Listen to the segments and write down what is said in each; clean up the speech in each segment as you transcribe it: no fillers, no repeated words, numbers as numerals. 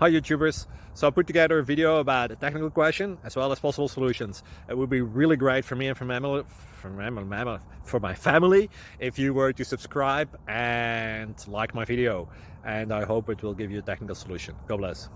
Hi YouTubers! So I put together a video about a technical question as well as possible solutions. It would be really great for me and for my family if you were to subscribe and like my video, and I hope it will give you a technical solution. God bless.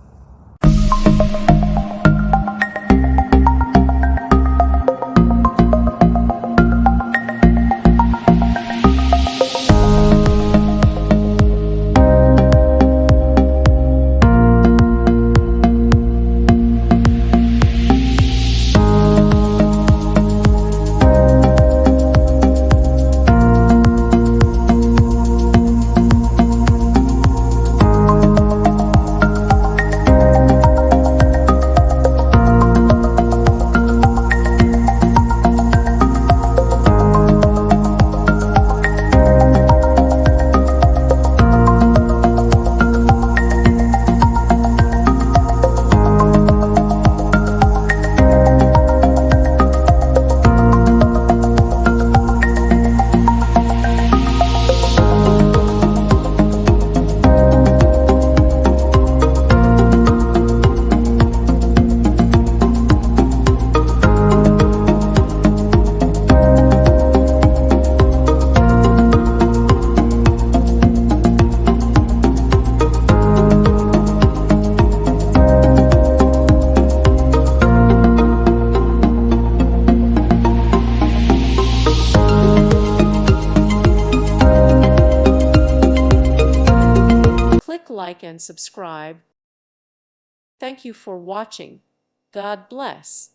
Click like and subscribe. Thank you for watching. God bless.